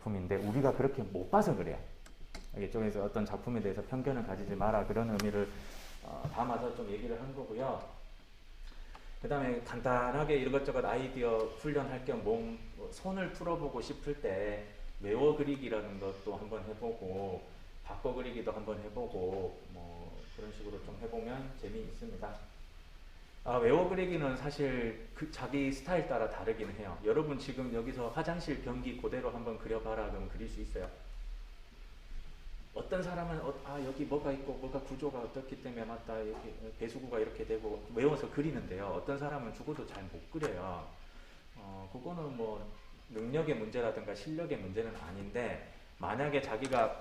작품인데 우리가 그렇게 못 봐서 그래요. 이쪽에서 어떤 작품에 대해서 편견을 가지지 마라, 그런 의미를 담아서 좀 얘기를 한 거고요. 그 다음에 간단하게 이것저것 아이디어 훈련할 겸 손을 풀어보고 싶을 때 외워 그리기라는 것도 한번 해보고 바꿔 그리기도 한번 해보고 뭐 그런 식으로 좀 해보면 재미있습니다. 외워 그리기는 사실 자기 스타일 따라 다르긴 해요. 여러분 지금 여기서 화장실 변기 그대로 한번 그려봐라 그러면 그릴 수 있어요. 어떤 사람은 여기 뭐가 있고 뭐가 구조가 어떻기 때문에 맞다, 이렇게 배수구가 이렇게 되고 외워서 그리는데요. 어떤 사람은 죽어도 잘 못 그려요. 그거는 뭐 능력의 문제라든가 실력의 문제는 아닌데, 만약에 자기가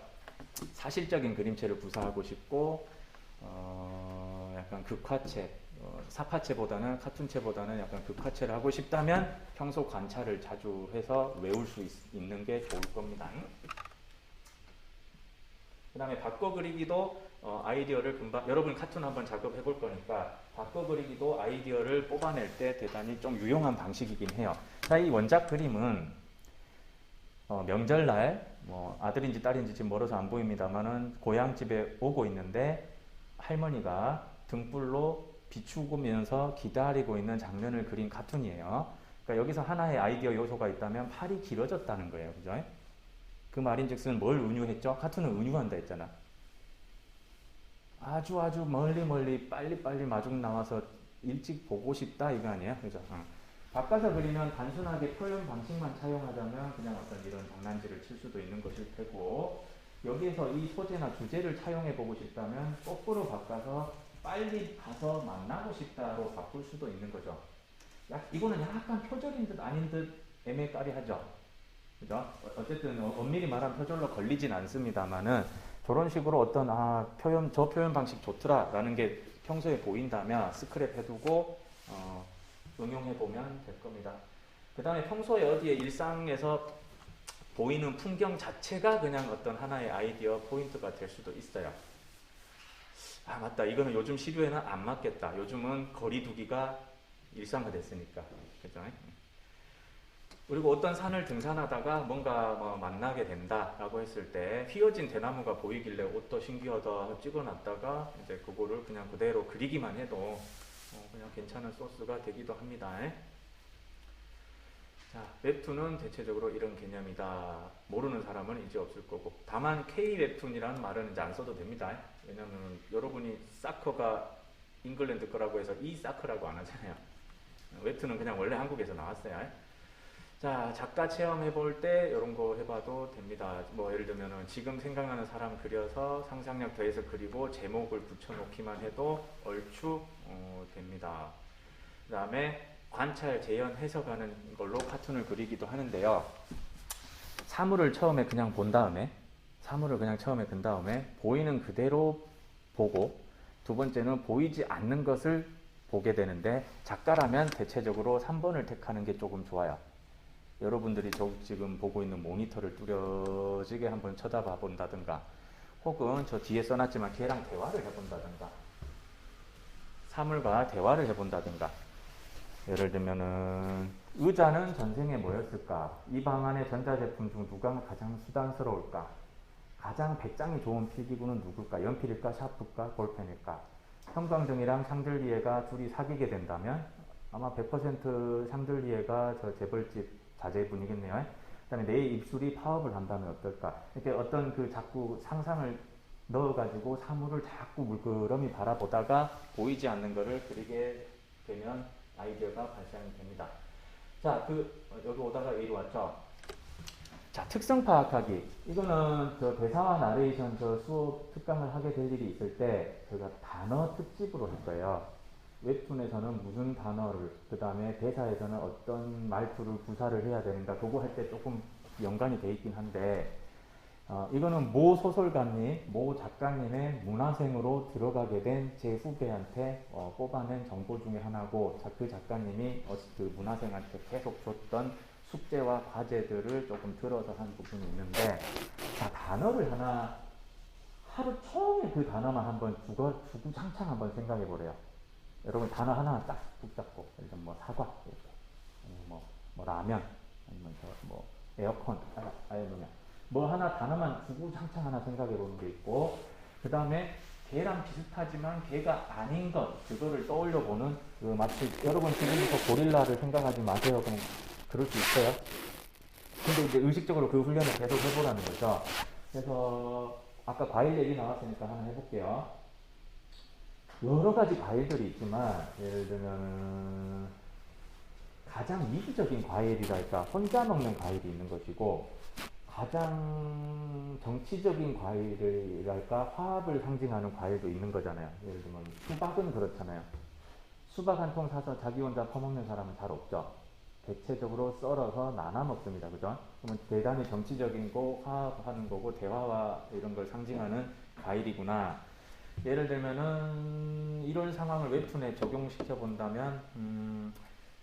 사실적인 그림체를 구사하고 싶고 약간 극화체, 사파체보다는 카툰체보다는 약간 극화체를 하고 싶다면 평소 관찰을 자주 해서 외울 수 있는 게 좋을 겁니다. 그 다음에 바꿔 그리기도 아이디어를 금방, 여러분 카툰 한번 작업해 볼 거니까 바꿔 그리기도 아이디어를 뽑아낼 때 대단히 좀 유용한 방식이긴 해요. 자, 이 원작 그림은 명절날 뭐 아들인지 딸인지 지금 멀어서 안 보입니다만은 고향집에 오고 있는데 할머니가 등불로 비추면서 기다리고 있는 장면을 그린 카툰이에요. 그러니까 여기서 하나의 아이디어 요소가 있다면 팔이 길어졌다는 거예요. 그죠? 그 말인즉슨 뭘 은유했죠? 카툰은 은유한다 했잖아. 아주 멀리 빨리 마중 나와서 일찍 보고 싶다 이거 아니에요? 그죠? 바꿔서 그리면 단순하게 표현 방식만 차용하자면 그냥 어떤 이런 장난질을 칠 수도 있는 것일 테고, 여기에서 이 소재나 주제를 차용해 보고 싶다면 거꾸로 바꿔서 빨리 가서 만나고 싶다로 바꿀 수도 있는 거죠. 이거는 약간 표절인 듯 아닌 듯 애매까리하죠. 그죠? 어쨌든 엄밀히 말하면 표절로 걸리진 않습니다만은 저런 식으로 어떤 저 표현 방식 좋더라라는 게 평소에 보인다면 스크랩 해두고 응용해 보면 될 겁니다. 그 다음에 평소에 어디에 일상에서 보이는 풍경 자체가 그냥 어떤 하나의 아이디어 포인트가 될 수도 있어요. 맞다, 이거는 요즘 시류에는 안 맞겠다. 요즘은 거리두기가 일상화됐으니까. 그죠? 그리고 어떤 산을 등산하다가 뭔가 만나게 된다라고 했을 때 휘어진 대나무가 보이길래 옷도 신기하다 찍어놨다가 이제 그거를 그냥 그대로 그리기만 해도 그냥 괜찮은 소스가 되기도 합니다. 자, 웹툰은 대체적으로 이런 개념이다. 모르는 사람은 이제 없을 거고, 다만 K 웹툰이라는 말은 이제 안 써도 됩니다. 왜냐면 여러분이 사커가 잉글랜드 거라고 해서 이 사커라고 안 하잖아요. 웹툰은 그냥 원래 한국에서 나왔어요. 자, 작가 체험해 볼 때 이런 거 해봐도 됩니다. 뭐 예를 들면은 지금 생각나는 사람 그려서 상상력 더해서 그리고 제목을 붙여놓기만 해도 얼추 됩니다. 그 다음에 관찰, 재현, 해석하는 걸로 카툰을 그리기도 하는데요. 사물을 처음에 그냥 본 다음에 보이는 그대로 보고, 두 번째는 보이지 않는 것을 보게 되는데, 작가라면 대체적으로 3번을 택하는 게 조금 좋아요. 여러분들이 지금 보고 있는 모니터를 뚜렷하게 한번 쳐다봐 본다든가, 혹은 저 뒤에 써놨지만 걔랑 대화를 해본다든가, 사물과 대화를 해본다든가. 예를 들면은 의자는 전생에 뭐였을까? 이 방 안의 전자제품 중 누가 가장 수단스러울까? 가장 배짱이 좋은 필기구는 누굴까? 연필일까? 샤프일까? 볼펜일까? 형광등이랑 샹들리에가 둘이 사귀게 된다면 아마 100% 샹들리에가 저 재벌집 자제분이겠네요. 그 다음에 내 입술이 파업을 한다면 어떨까? 이렇게 어떤 자꾸 상상을 넣어가지고 사물을 자꾸 물끄러미 바라보다가 보이지 않는 것을 그리게 되면 아이디어가 발생이 됩니다. 자, 여기 오다가 이리 왔죠? 자, 특성 파악하기. 이거는 대사와 나레이션 수업 특강을 하게 될 일이 있을 때 제가 단어 특집으로 할 거예요. 웹툰에서는 무슨 단어를, 그 다음에 대사에서는 어떤 말투를 구사를 해야 되는가, 그거 할 때 조금 연관이 돼 있긴 한데, 이거는 모 소설가님, 모 작가님의 문화생으로 들어가게 된 제 후배한테 뽑아낸 정보 중에 하나고, 그 작가님이 그 문화생한테 계속 줬던 숙제와 과제들을 조금 들어서 한 부분이 있는데, 자, 단어를 하나, 하루 종일 그 단어만 한번 주구장창 한번 생각해 보래요. 여러분 단어 하나 딱 붙잡고, 예를 들면 사과, 이렇게, 아니면 라면, 아니면 에어컨, 아예 뭐냐. 뭐 하나 단어만 주구장창 하나 생각해 보는 게 있고, 그 다음에 걔랑 비슷하지만 걔가 아닌 것, 그거를 떠올려 보는, 그 마치 여러분 지금부터 고릴라를 생각하지 마세요. 그럼 그럴 수 있어요. 근데 이제 의식적으로 그 훈련을 계속 해보라는 거죠. 그래서 아까 과일 얘기 나왔으니까 하나 해볼게요. 여러 가지 과일들이 있지만 예를 들면 가장 미지적인 과일이랄까 혼자 먹는 과일이 있는 것이고 가장 정치적인 과일이랄까 화합을 상징하는 과일도 있는 거잖아요. 예를 들면 수박은 그렇잖아요. 수박 한 통 사서 자기 혼자 퍼먹는 사람은 잘 없죠. 대체적으로 썰어서 나눠 먹습니다. 그죠? 그러면 대단히 정치적이고 화합하는 거고 대화와 이런 걸 상징하는 과일이구나. 예를 들면은 이런 상황을 웹툰에 적용시켜 본다면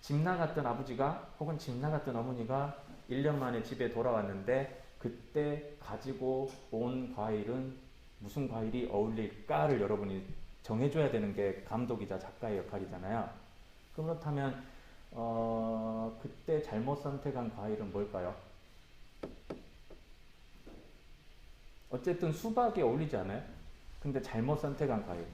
집 나갔던 아버지가 혹은 집 나갔던 어머니가 1년 만에 집에 돌아왔는데 그때 가지고 온 과일은 무슨 과일이 어울릴까를 여러분이 정해줘야 되는 게 감독이자 작가의 역할이잖아요. 그렇다면 그때 잘못 선택한 과일은 뭘까요? 어쨌든 수박에 어울리지 않아요? 근데 잘못 선택한 과일.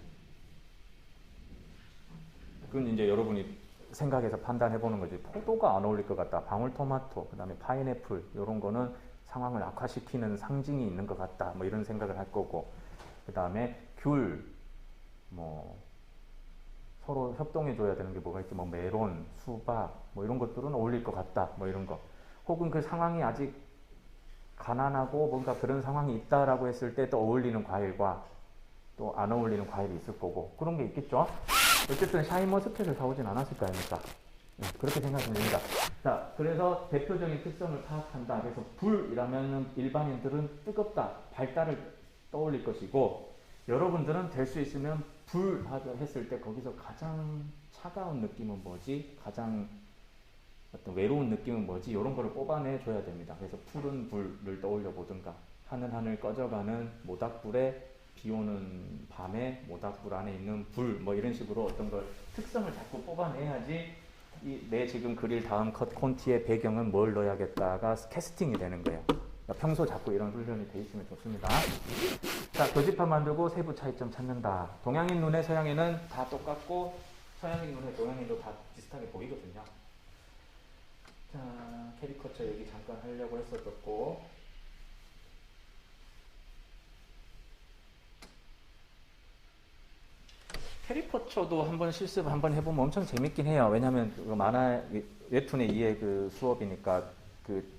그건 이제 여러분이 생각해서 판단해 보는 거지. 포도가 안 어울릴 것 같다. 방울토마토, 그 다음에 파인애플, 이런 거는 상황을 악화시키는 상징이 있는 것 같다. 뭐 이런 생각을 할 거고. 그 다음에 귤, 뭐, 서로 협동해 줘야 되는 게 뭐가 있지? 뭐 메론, 수박, 뭐 이런 것들은 어울릴 것 같다. 뭐 이런 거. 혹은 그 상황이 아직 가난하고 뭔가 그런 상황이 있다라고 했을 때 또 어울리는 과일과 또 안 어울리는 과일이 있을 거고. 그런 게 있겠죠? 어쨌든 샤인머스켓을 사오진 않았을 거 아닙니까? 네, 그렇게 생각하면 됩니다. 자, 그래서 대표적인 특성을 파악한다. 그래서 불이라면 일반인들은 뜨겁다, 발달을 떠올릴 것이고, 여러분들은 될 수 있으면 불 했을 때 거기서 가장 차가운 느낌은 뭐지? 가장 어떤 외로운 느낌은 뭐지? 이런 거를 뽑아내 줘야 됩니다. 그래서 푸른 불을 떠올려 보든가, 하늘 꺼져가는 모닥불에 비 오는 밤에 모닥불 안에 있는 불, 뭐 이런 식으로 어떤 걸 특성을 자꾸 뽑아내야지 내 지금 그릴 다음 컷 콘티의 배경은 뭘 넣어야겠다가 캐스팅이 되는 거예요. 그러니까 평소 자꾸 이런 훈련이 돼 있으면 좋습니다. 자, 교집합 만들고 세부 차이점 찾는다. 동양인 눈에 서양인은 다 똑같고 서양인 눈에 동양인도 다 비슷하게 보이거든요. 자, 캐리커처 얘기 잠깐 하려고 했었고, 캐리커처도 한번 실습 한번 해보면 엄청 재밌긴 해요. 왜냐하면 그 만화 웹툰의 이해 그 수업이니까 그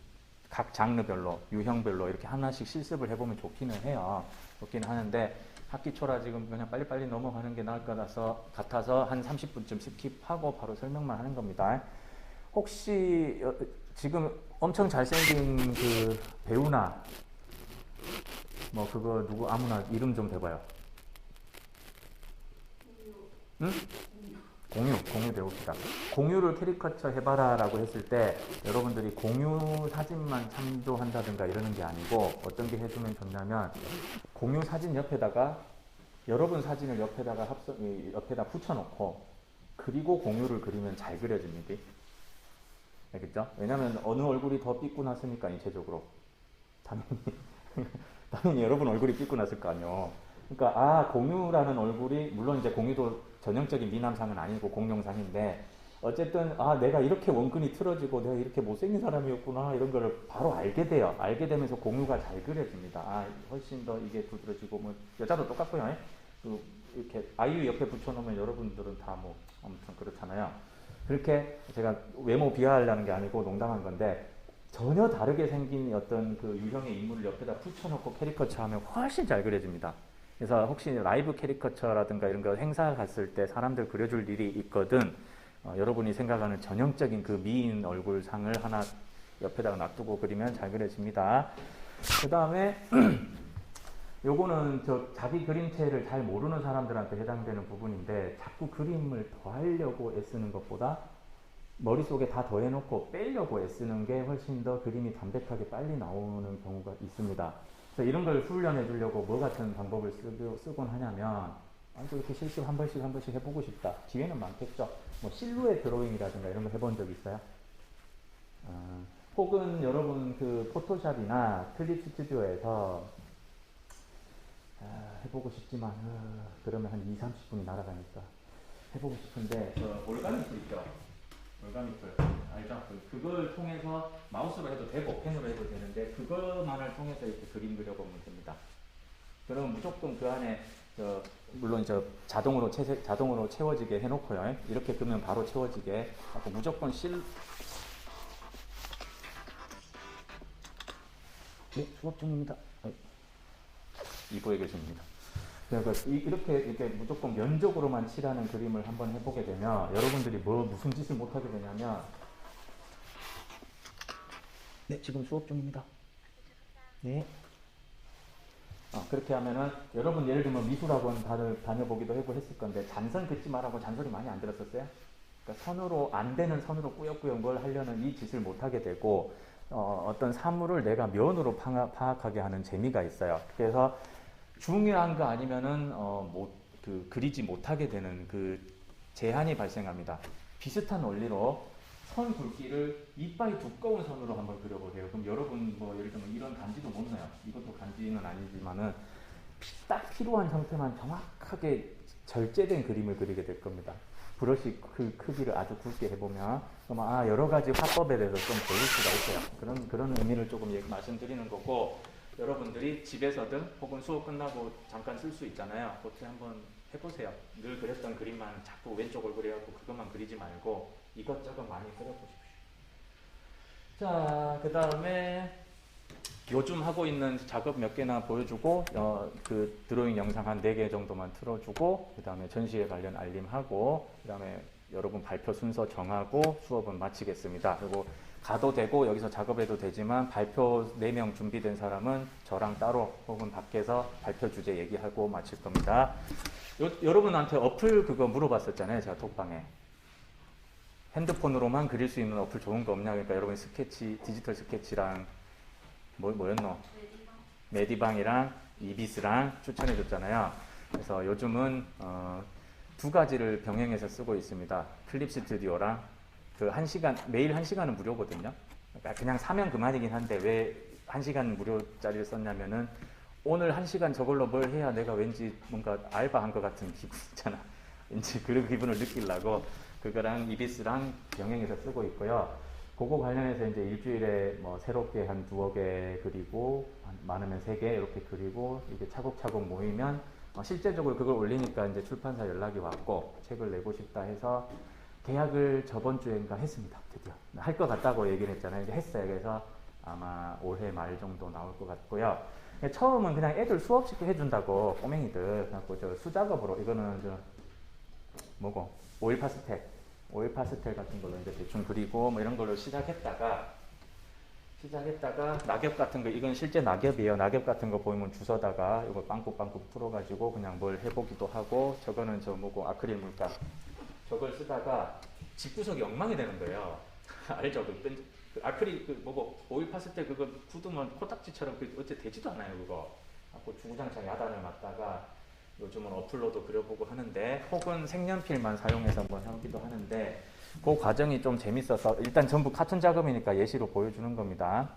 각 장르별로 유형별로 이렇게 하나씩 실습을 해보면 좋기는 해요. 좋기는 하는데 학기 초라 지금 그냥 빨리빨리 넘어가는 게 나을 것 같아서 한 30분쯤 스킵하고 바로 설명만 하는 겁니다. 혹시 지금 엄청 잘생긴 그 배우나 뭐 그거 누구 아무나 이름 좀 대봐요. 응? 공유 배웁시다. 공유를 캐리커처 해봐라 라고 했을 때 여러분들이 공유 사진만 참조한다든가 이러는 게 아니고 어떤 게 해주면 좋냐면 공유 사진 옆에다가 여러분 사진을 옆에다 붙여놓고 그리고 공유를 그리면 잘 그려집니다. 알겠죠? 왜냐면 어느 얼굴이 더 삐꾸 났으니까 인체적으로 당연히 여러분 얼굴이 삐꾸 났을 거 아니에요. 그러니까 공유라는 얼굴이 물론 이제 공유도 전형적인 미남상은 아니고 공룡상인데 어쨌든 내가 이렇게 원근이 틀어지고 내가 이렇게 못생긴 사람이었구나 이런 거를 바로 알게 돼요. 알게 되면서 공유가 잘 그려집니다. 훨씬 더 이게 두드러지고 뭐 여자도 똑같고요. 이렇게 아이유 옆에 붙여놓으면 여러분들은 다 뭐 아무튼 그렇잖아요. 그렇게 제가 외모 비하하려는 게 아니고 농담한 건데 전혀 다르게 생긴 어떤 그 유형의 인물을 옆에다 붙여놓고 캐리커처 하면 훨씬 잘 그려집니다. 그래서 혹시 라이브 캐리커처라든가 이런 거 행사 갔을 때 사람들 그려줄 일이 있거든 여러분이 생각하는 전형적인 그 미인 얼굴상을 하나 옆에다가 놔두고 그리면 잘 그려집니다. 그 다음에 요거는 자기 그림체를 잘 모르는 사람들한테 해당되는 부분인데 자꾸 그림을 더 하려고 애쓰는 것보다 머릿속에 다 더해놓고 빼려고 애쓰는 게 훨씬 더 그림이 담백하게 빨리 나오는 경우가 있습니다. 그래서 이런 걸 훈련해 주려고 뭐 같은 방법을 쓰곤 하냐면 이렇게 실습 한 번씩 해보고 싶다. 기회는 많겠죠. 뭐 실루엣 드로잉이라든가 이런 거 해본 적 있어요? 혹은 여러분 그 포토샵이나 클립 스튜디오에서 해보고 싶지만 그러면 한 2, 30분이 날아가니까 해보고 싶은데 올가미플 있죠? 올가미플 알죠? 그걸 통해서 마우스로 해도 되고 펜으로 해도 되는데 그것만을 통해서 이렇게 그림 그려보면 됩니다. 그럼 무조건 그 안에 물론 자동으로 채워지게 해놓고요. 이렇게 그러면 바로 채워지게 하고 무조건 네, 수업 중입니다. 이보에 계십니다. 그러니까 이렇게 무조건 면적으로만 칠하는 그림을 한번 해보게 되면 여러분들이 무슨 짓을 못하게 되냐면 네, 지금 수업 중입니다. 네. 그렇게 하면은 여러분 예를 들면 미술학원 다들 다녀보기도 하고 했을 건데 잔선 긋지 말라고 잔소리 많이 안 들었었어요? 그러니까 선으로 안 되는 선으로 꾸역꾸역 뭘 하려는 이 짓을 못하게 되고 어떤 사물을 내가 면으로 파악하게 하는 재미가 있어요. 그래서 중요한 거 아니면은 그리지 못하게 되는 그 제한이 발생합니다. 비슷한 원리로 선 굵기를 이빨이 두꺼운 선으로 한번 그려보세요. 그럼 여러분 예를 들면 이런 간지도 못 넣어요. 이것도 간지는 아니지만은 딱 필요한 형태만 정확하게 절제된 그림을 그리게 될 겁니다. 브러쉬 그 크기를 아주 굵게 해보면 그럼 여러 가지 화법에 대해서 좀 보일 수가 있어요. 그런 의미를 조금 말씀드리는 거고 여러분들이 집에서든 혹은 수업 끝나고 잠깐 쓸 수 있잖아요. 그때 한번 해보세요. 늘 그렸던 그림만 자꾸 왼쪽을 그려갖고 그것만 그리지 말고 이것저것 많이 그려보십시오. 자, 그 다음에 요즘 하고 있는 작업 몇 개나 보여주고 그 드로잉 영상 한 4개 정도만 틀어주고 그 다음에 전시회 관련 알림하고 그 다음에 여러분 발표 순서 정하고 수업은 마치겠습니다. 그리고 가도 되고 여기서 작업해도 되지만 발표 4명 준비된 사람은 저랑 따로 혹은 밖에서 발표 주제 얘기하고 마칠 겁니다. 여러분한테 어플 그거 물어봤었잖아요. 제가 톡방에. 핸드폰으로만 그릴 수 있는 어플 좋은 거 없냐. 그러니까 여러분 디지털 스케치랑 뭐였노? 메디방이랑 이비스랑 추천해 줬잖아요. 그래서 요즘은 2가지를 병행해서 쓰고 있습니다. 클립 스튜디오랑 매일 1시간은 무료거든요. 그러니까 그냥 사면 그만이긴 한데 왜 1시간 무료짜리를 썼냐면은 오늘 1시간 저걸로 뭘 해야 내가 왠지 뭔가 알바한 것 같은 기분 있잖아. 왠지 그런 기분을 느끼려고 그거랑 이비스랑 병행해서 쓰고 있고요. 그거 관련해서 이제 일주일에 새롭게 한 2개 그리고 많으면 3개 이렇게 그리고 이게 차곡차곡 모이면 실제적으로 그걸 올리니까 이제 출판사 연락이 왔고 책을 내고 싶다 해서 계약을 저번 주인가 했습니다. 드디어 할 것 같다고 얘기를 했잖아요. 이제 했어요. 그래서 아마 올해 말 정도 나올 것 같고요. 처음은 그냥 애들 수업식 해준다고 꼬맹이들 그래갖고 수작업으로 이거는 오일 파스텔 같은 걸로 이제 대충 그리고 이런 걸로 시작했다가 낙엽 같은 거 이건 실제 낙엽이에요. 낙엽 같은 거 보이면 주워다가 이거 빵꾸빵꾸 풀어가지고 그냥 뭘 해보기도 하고 저거는 아크릴 물감 저걸 쓰다가 집구석이 엉망이 되는 거예요. 알죠? 그 아크릴 오일 파스텔 그거 굳으면 코딱지처럼 어째 되지도 않아요. 그거 주구장창 야단을 맞다가 요즘은 어플로도 그려보고 하는데 혹은 색연필만 사용해서 한번 하기도 하는데 그 과정이 좀 재밌어서 일단 전부 카툰 작업이니까 예시로 보여주는 겁니다.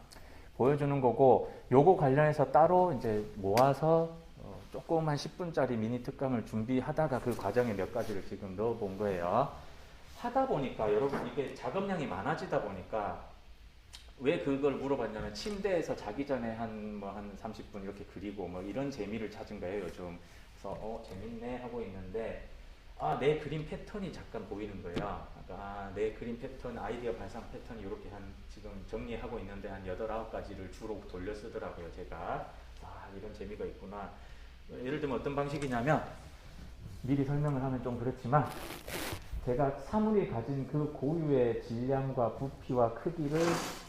보여주는 거고 요거 관련해서 따로 이제 모아서 조그만 10분짜리 미니 특강을 준비하다가 그 과정에 몇 가지를 지금 넣어본 거예요. 하다 보니까 여러분 이게 작업량이 많아지다 보니까 왜 그걸 물어봤냐면 침대에서 자기 전에 한 30분 이렇게 그리고 이런 재미를 찾은 거예요 요즘. 그래서 재밌네 하고 있는데 내 그림 패턴이 잠깐 보이는 거예요. 내 그림 패턴 아이디어 발상 패턴이 이렇게 지금 정리하고 있는데 한 8, 9가지를 주로 돌려 쓰더라고요 제가. 이런 재미가 있구나. 예를 들면 어떤 방식이냐면 미리 설명을 하면 좀 그렇지만 제가 사물이 가진 그 고유의 질량과 부피와 크기를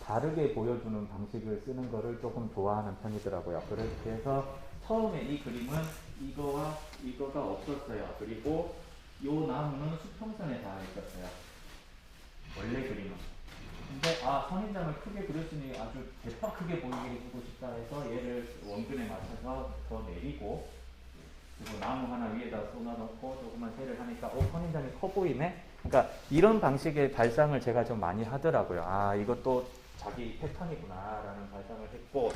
다르게 보여주는 방식을 쓰는 거를 조금 좋아하는 편이더라고요. 그렇게 해서 처음에 이 그림은 이거와 이거가 없었어요. 그리고 요 나무는 수평선에 닿아 있었어요. 원래 그림은. 근데 선인장을 크게 그렸으니 아주 대파 크게 보이게 해주고 싶다 해서 얘를 원근에 맞춰서 더 내리고 그리고 나무 하나 위에다 쏟아놓고 조금만 세를 하니까 선인장이 커 보이네? 그러니까 이런 방식의 발상을 제가 좀 많이 하더라고요. 이것도 자기 패턴이구나라는 발상을 했고,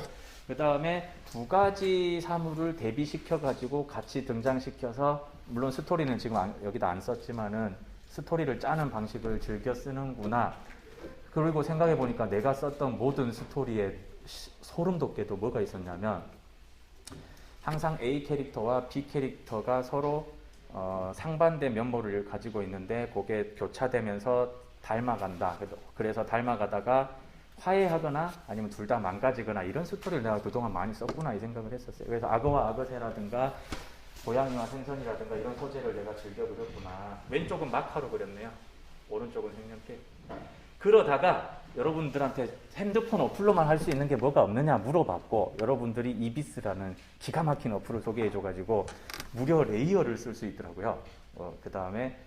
그 다음에 두 가지 사물을 대비시켜 가지고 같이 등장시켜서, 물론 스토리는 지금 여기다 안 썼지만은 스토리를 짜는 방식을 즐겨 쓰는구나. 그리고 생각해 보니까 내가 썼던 모든 스토리에 소름 돋게도 뭐가 있었냐면, 항상 A 캐릭터와 B 캐릭터가 서로 상반된 면모를 가지고 있는데 그게 교차되면서 닮아간다. 그래서 닮아가다가 화해하거나 아니면 둘 다 망가지거나, 이런 스토리를 내가 그동안 많이 썼구나 이 생각을 했었어요. 그래서 악어와 악어새라든가 고양이와 생선이라든가 이런 소재를 내가 즐겨 그렸구나. 왼쪽은 마카로 그렸네요. 오른쪽은 색연필. 그러다가 여러분들한테 핸드폰 어플로만 할 수 있는 게 뭐가 없느냐 물어봤고, 여러분들이 이비스라는 기가 막힌 어플을 소개해줘가지고 무료 레이어를 쓸 수 있더라고요. 그 다음에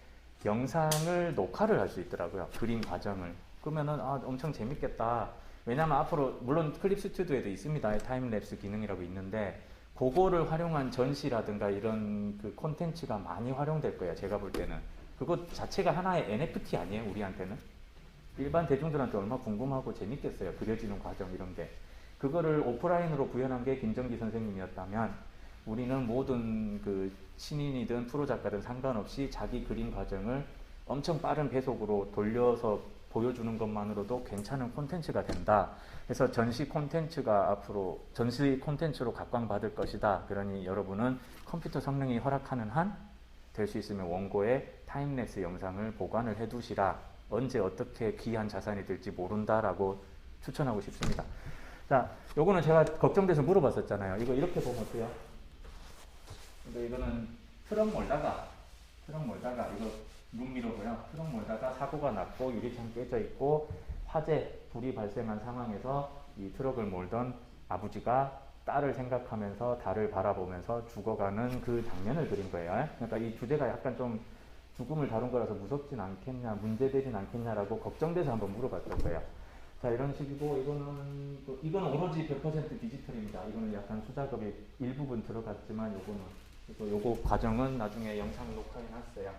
영상을 녹화를 할 수 있더라고요. 그림 과정을. 그러면은 엄청 재밌겠다. 왜냐면 앞으로 물론 클립 스튜디오에도 있습니다. 타임랩스 기능이라고 있는데, 그거를 활용한 전시라든가 이런 그 콘텐츠가 많이 활용될 거예요. 제가 볼 때는. 그것 자체가 하나의 NFT 아니에요, 우리한테는? 일반 대중들한테 얼마나 궁금하고 재밌겠어요. 그려지는 과정 이런 게. 그거를 오프라인으로 구현한 게 김정기 선생님이었다면, 우리는 모든 그 신인이든 프로작가든 상관없이 자기 그림 과정을 엄청 빠른 배속으로 돌려서 보여주는 것만으로도 괜찮은 콘텐츠가 된다. 그래서 전시 콘텐츠가 앞으로 전시 콘텐츠로 각광받을 것이다. 그러니 여러분은 컴퓨터 성능이 허락하는 한 될 수 있으면 원고에 타임랩스 영상을 보관을 해두시라. 언제 어떻게 귀한 자산이 될지 모른다라고 추천하고 싶습니다. 자, 요거는 제가 걱정돼서 물어봤었잖아요. 이거 이렇게 보면 어때요? 이거는 트럭 몰다가 이거 룸미러고요. 트럭 몰다가 사고가 났고 유리창 깨져 있고 화재, 불이 발생한 상황에서 이 트럭을 몰던 아버지가 딸을 생각하면서 달을 바라보면서 죽어가는 그 장면을 그린 거예요. 그러니까 이 주제가 약간 좀 죽음을 다룬 거라서 무섭진 않겠냐, 문제되진 않겠냐라고 걱정돼서 한번 물어봤던 거예요. 자, 이런 식이고, 이거는 오로지 100% 디지털입니다. 이거는 약간 수작업이 일부분 들어갔지만, 요거 과정은 나중에 영상 녹화해 놨어요.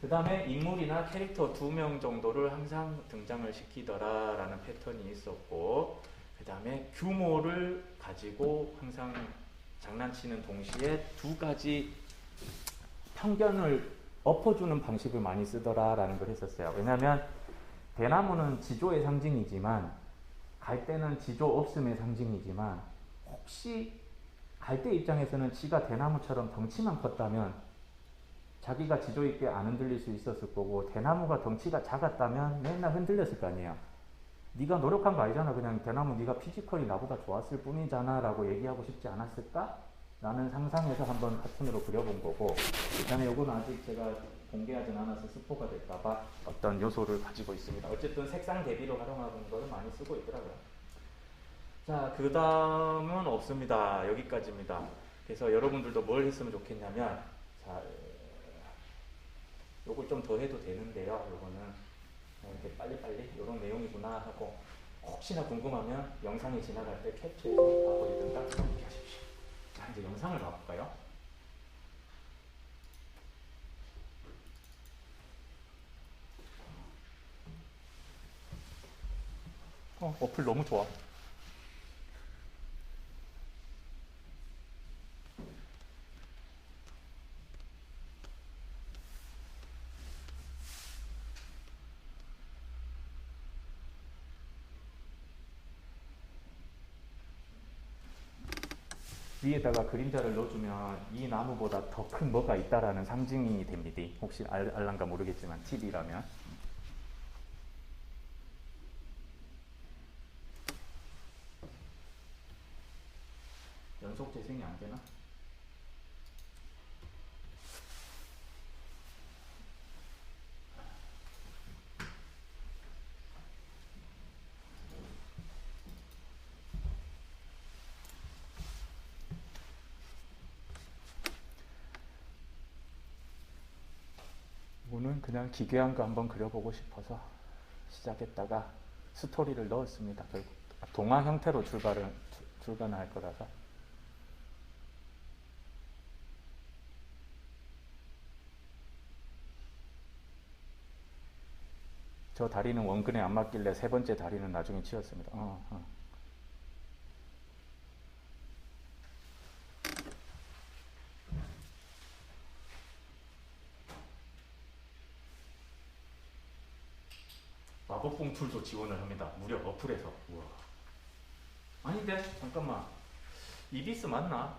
그 다음에 인물이나 캐릭터 2명 정도를 항상 등장을 시키더라라는 패턴이 있었고, 그 다음에 규모를 가지고 항상 장난치는 동시에 두 가지 편견을 엎어주는 방식을 많이 쓰더라라는 걸 했었어요. 왜냐하면 대나무는 지조의 상징이지만, 갈대는 지조 없음의 상징이지만, 혹시 갈대 입장에서는 지가 대나무처럼 덩치만 컸다면 자기가 지조 있게 안 흔들릴 수 있었을 거고, 대나무가 덩치가 작았다면 맨날 흔들렸을 거 아니에요. 네가 노력한 거 아니잖아. 그냥 대나무 네가 피지컬이 나보다 좋았을 뿐이잖아 라고 얘기하고 싶지 않았을까? 라는 상상해서 한번 카툰으로 그려본 거고, 그 다음에 요거는 아직 제가 공개하진 않아서 스포가 될까봐 어떤 요소를 가지고 있습니다. 어쨌든 색상 대비로 활용하는 거를 많이 쓰고 있더라고요. 자, 그 다음은 없습니다. 여기까지입니다. 그래서 여러분들도 뭘 했으면 좋겠냐면, 자, 요걸 좀 더 해도 되는데요. 요거는 이렇게 빨리빨리 이런 내용이구나 하고, 혹시나 궁금하면 영상이 지나갈 때 캡처해서 봐버리든가 그렇게 하십시오. 자, 이제 영상을 봐볼까요? 어플 너무 좋아. 위에다가 그림자를 넣어주면 이 나무보다 더 큰 뭐가 있다라는 상징이 됩니다. 혹시 알란가 모르겠지만 TV라면. 연속 재생이 안 되나? 이거는 그냥 기괴한 거 한번 그려보고 싶어서 시작했다가 스토리를 넣었습니다. 결국 동화 형태로 출간할 거라서. 저 다리는 원근에 안 맞길래 세 번째 다리는 나중에 치웠습니다. 마법봉 툴도 지원을 합니다. 무려 어플에서. 우와. 아닌데? 잠깐만. 이비스 맞나?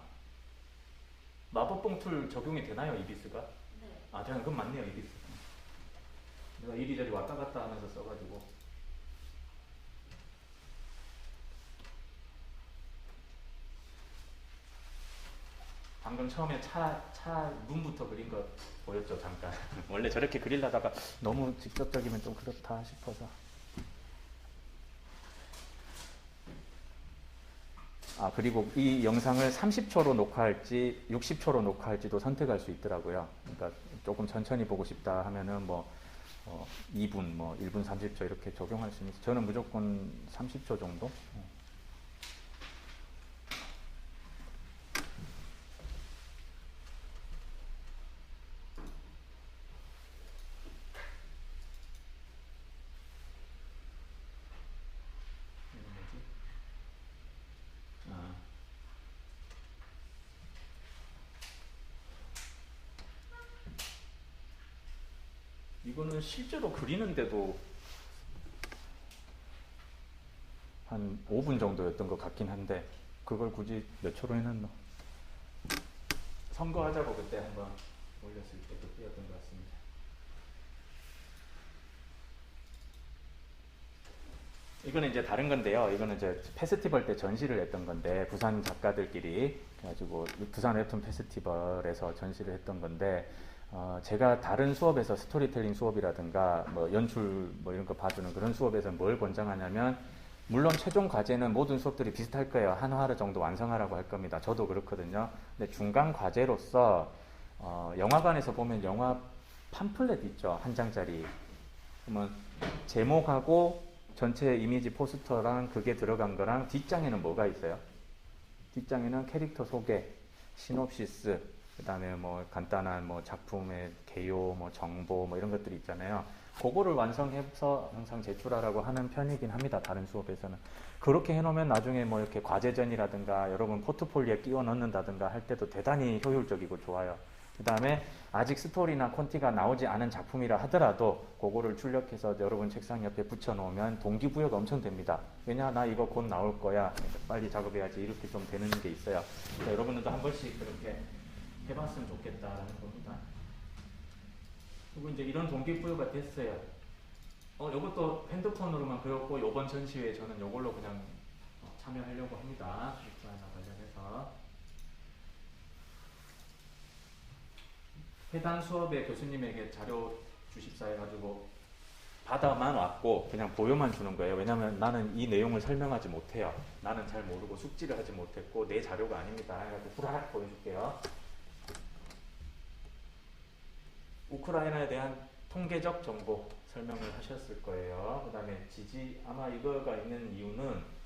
마법봉 툴 적용이 되나요, 이비스가? 네. 아, 그건 맞네요, 이비스. 내가 이리저리 왔다 갔다 하면서 써가지고. 방금 처음에 차 문부터 그린 거 보였죠, 잠깐. 원래 저렇게 그리려다가 너무 직접적이면 좀 그렇다 싶어서. 아, 그리고 이 영상을 30초로 녹화할지 60초로 녹화할지도 선택할 수 있더라고요. 그러니까 조금 천천히 보고 싶다 하면은 뭐 2분, 뭐 1분 30초 이렇게 적용할 수 있어요. 저는 무조건 30초 정도. 아, 이거는 실제로 그리는데도 한 5분 정도였던 것 같긴 한데 그걸 굳이 몇 초로 해놨나? 선거하자고 그때 한번 올렸을 때 그때였던 것 같습니다. 이거는 이제 다른 건데요. 이거는 이제 페스티벌 때 전시를 했던 건데 부산 작가들끼리 그래가지고 부산 웹툰 페스티벌에서 전시를 했던 건데 제가 다른 수업에서 스토리텔링 수업이라든가 뭐 연출 뭐 이런 거 봐주는 그런 수업에서 뭘 권장하냐면 물론 최종 과제는 모든 수업들이 비슷할 거예요. 한 화를 정도 완성하라고 할 겁니다. 저도 그렇거든요. 근데 중간 과제로서 영화관에서 보면 영화 팜플렛 있죠. 한 장짜리. 그러면 제목하고 전체 이미지 포스터랑 그게 들어간 거랑 뒷장에는 뭐가 있어요? 뒷장에는 캐릭터 소개, 시놉시스, 그 다음에 뭐 간단한 뭐 작품의 개요, 뭐 정보 뭐 이런 것들이 있잖아요. 그거를 완성해서 항상 제출하라고 하는 편이긴 합니다. 다른 수업에서는. 그렇게 해놓으면 나중에 뭐 이렇게 과제전이라든가 여러분 포트폴리오에 끼워 넣는다든가 할 때도 대단히 효율적이고 좋아요. 그 다음에 아직 스토리나 콘티가 나오지 않은 작품이라 하더라도 그거를 출력해서 여러분 책상 옆에 붙여놓으면 동기부여가 엄청 됩니다. 왜냐? 나 이거 곧 나올 거야. 빨리 작업해야지. 이렇게 좀 되는 게 있어요. 그러니까 여러분들도 한 번씩 그렇게 해봤으면 좋겠다라는 겁니다. 그리고 이제 이런 동기부여가 됐어요. 요것도 핸드폰으로만 배웠고 이번 전시회에 저는 이걸로 그냥 참여하려고 합니다. 우크라이나 관련해서. 해당 수업에 교수님에게 자료 주십사 해가지고 받아만 왔고 그냥 보여만 주는 거예요. 왜냐면 나는 이 내용을 설명하지 못해요. 나는 잘 모르고 숙지를 하지 못했고 내 자료가 아닙니다. 해가지고 후라락 보여줄게요. 우크라이나에 대한 통계적 정보 설명을 하셨을 거예요. 그 다음에 아마 이거가 있는 이유는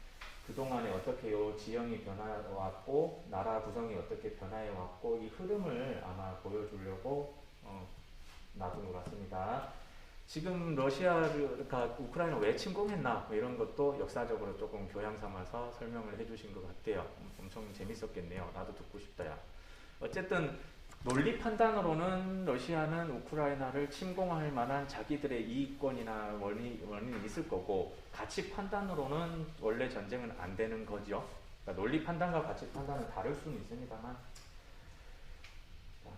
그동안에 어떻게 요 지형이 변화해왔고 나라 구성이 어떻게 변화해왔고 이 흐름을 아마 보여주려고 놔둔 것 같습니다. 지금 러시아가 우크라이나 왜 침공했나 뭐 이런 것도 역사적으로 조금 교양 삼아서 설명을 해주신 것 같아요. 엄청 재밌었겠네요. 나도 듣고 싶다 야. 어쨌든 논리 판단으로는 러시아는 우크라이나를 침공할 만한 자기들의 이익권이나 원인이 있을 거고 가치 판단으로는 원래 전쟁은 안 되는 거죠. 그러니까 논리 판단과 가치 판단은 다를 수는 있습니다만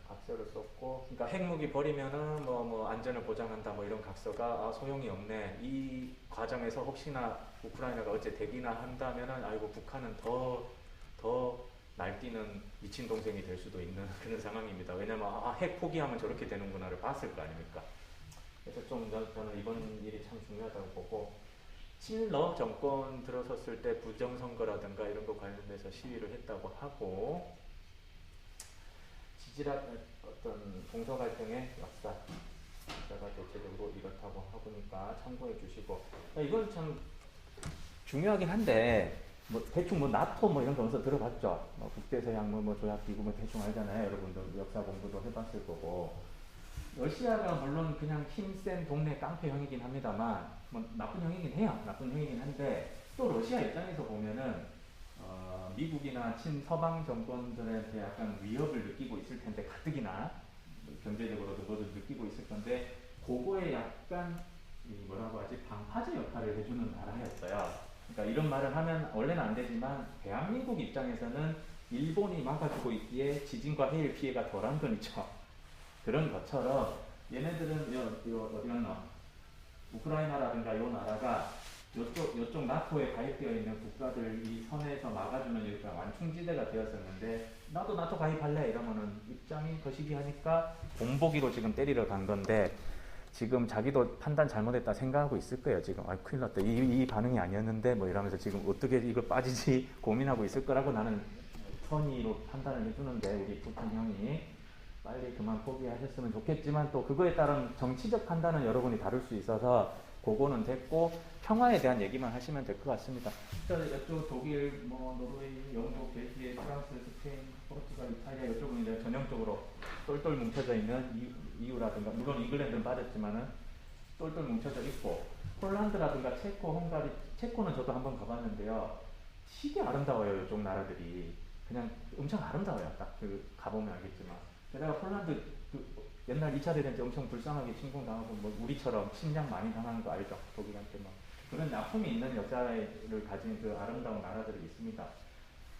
각서를 썼고 그러니까 핵무기 버리면은 뭐 안전을 보장한다 뭐 이런 각서가 소용이 없네. 이 과정에서 혹시나 우크라이나가 어째 대기나 한다면은 아이고 북한은 더 날뛰는 미친 동생이 될 수도 있는 그런 상황입니다. 왜냐면 핵 포기하면 저렇게 되는구나를 봤을 거 아닙니까? 그래서 좀 저는 이번 일이 참 중요하다고 보고 친러 정권 들어섰을 때 부정선거라든가 이런 거 관련돼서 시위를 했다고 하고 어떤 봉사활동의 역사가 대체적으로 이렇다고 하니까 참고해 주시고 이건 참 중요하긴 한데 뭐 대충 뭐 나토 뭐 이런 거 어디서 들어봤죠? 국제서양 뭐 조약기구 뭐 대충 알잖아요. 여러분들 역사 공부도 해봤을 거고 러시아가 물론 그냥 힘센 동네 깡패형이긴 합니다만 뭐 나쁜 형이긴 해요. 나쁜 형이긴 한데 또 러시아 입장에서 보면은 미국이나 친서방 정권들한테 약간 위협을 느끼고 있을 텐데 가뜩이나 경제적으로도 뭐든 느끼고 있을 건데 그거에 약간 뭐라고 하지 방파제 역할을 해주는 나라였어요. 그러니까 이런 말을 하면 원래는 안 되지만 대한민국 입장에서는 일본이 막아주고 있기에 지진과 해일 피해가 덜한 거죠. 그런 것처럼 얘네들은 어디 갔나 우크라이나라든가 요 나라가 요쪽 나토에 가입되어 있는 국가들 이 선에서 막아주는 이렇게 완충지대가 되었었는데 나도 나토 가입할래 이러면은 입장이 거시기하니까 본보기로 지금 때리러 간 건데 지금 자기도 판단 잘못했다 생각하고 있을 거예요. 지금 큰일 났다. 이 반응이 아니었는데 뭐 이러면서 지금 어떻게 이거 빠지지 고민하고 있을 거라고 나는 선의로 판단을 해주는데 우리 푸틴 형이 빨리 그만 포기하셨으면 좋겠지만 또 그거에 따른 정치적 판단은 여러분이 다룰 수 있어서 그거는 됐고 평화에 대한 얘기만 하시면 될 것 같습니다. 이쪽 독일, 뭐 노르웨이, 영국, 벨기에, 프랑스, 스페인, 포르투갈, 이탈리아 이쪽은 이제 전형적으로 똘똘 뭉쳐져 있는 EU라든가 물론 잉글랜드는 빠졌지만은 똘똘 뭉쳐져 있고 폴란드라든가 체코, 헝가리, 체코는 저도 한번 가봤는데요. 되게 아름다워요. 이쪽 나라들이 그냥 엄청 아름다워요. 딱 그 가보면 알겠지만 게다가 폴란드 그 옛날 2차 대전 때 엄청 불쌍하게 침공당하고 뭐 우리처럼 침략 많이 당하는 거 알죠? 독일한테 뭐 그런 아픔이 있는 여자를 가진 그 아름다운 나라들이 있습니다.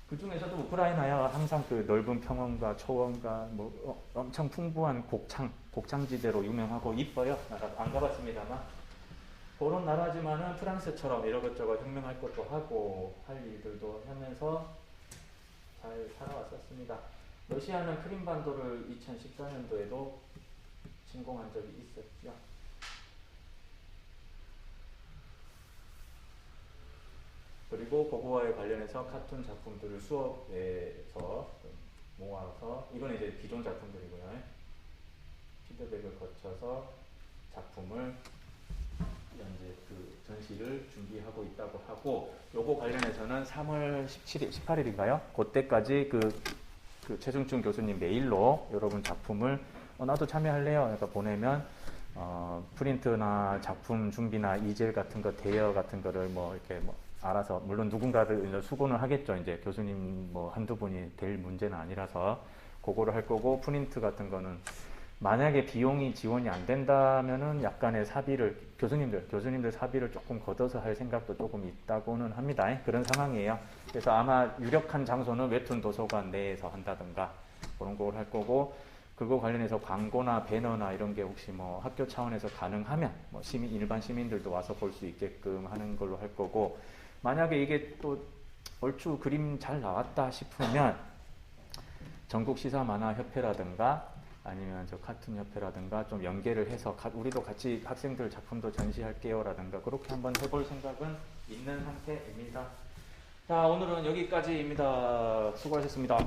그 중에서도 우크라이나야 항상 그 넓은 평원과 초원과 뭐 엄청 풍부한 곡창지대로 유명하고 이뻐요. 나라 안 가봤습니다만 그런 나라지만은 프랑스처럼 이러것저것 혁명할 것도 하고 할 일들도 하면서 잘 살아왔었습니다. 러시아는 크림반도를 2014년도에도 침공한 적이 있었죠. 그리고 그거와에 관련해서 카툰 작품들을 수업에서 모아서 이건 이제 기존 작품들이고요. 피드백을 거쳐서 작품을 현재 그 전시를 준비하고 있다고 하고 요거 관련해서는 3월 17일, 18일인가요? 그때까지 그 최중춘 교수님 메일로 여러분 작품을 나도 참여할래요. 그러니까 보내면 프린트나 작품 준비나 이젤 같은 거 대여 같은 거를 뭐 이렇게 뭐 알아서 물론 누군가를 수고는 하겠죠. 이제 교수님 뭐 한두 분이 될 문제는 아니라서 그거를 할 거고 프린트 같은 거는 만약에 비용이 지원이 안 된다면은 약간의 사비를 교수님들 사비를 조금 걷어서 할 생각도 조금 있다고는 합니다. 그런 상황이에요. 그래서 아마 유력한 장소는 웹툰 도서관 내에서 한다든가 그런 걸 할 거고 그거 관련해서 광고나 배너나 이런 게 혹시 뭐 학교 차원에서 가능하면 뭐 일반 시민들도 와서 볼 수 있게끔 하는 걸로 할 거고 만약에 이게 또 얼추 그림 잘 나왔다 싶으면 전국 시사 만화 협회라든가 아니면 저 카툰 협회라든가 좀 연계를 해서 우리도 같이 학생들 작품도 전시할게요라든가 그렇게 한번 해볼 생각은 있는 상태입니다. 자, 오늘은 여기까지입니다. 수고하셨습니다.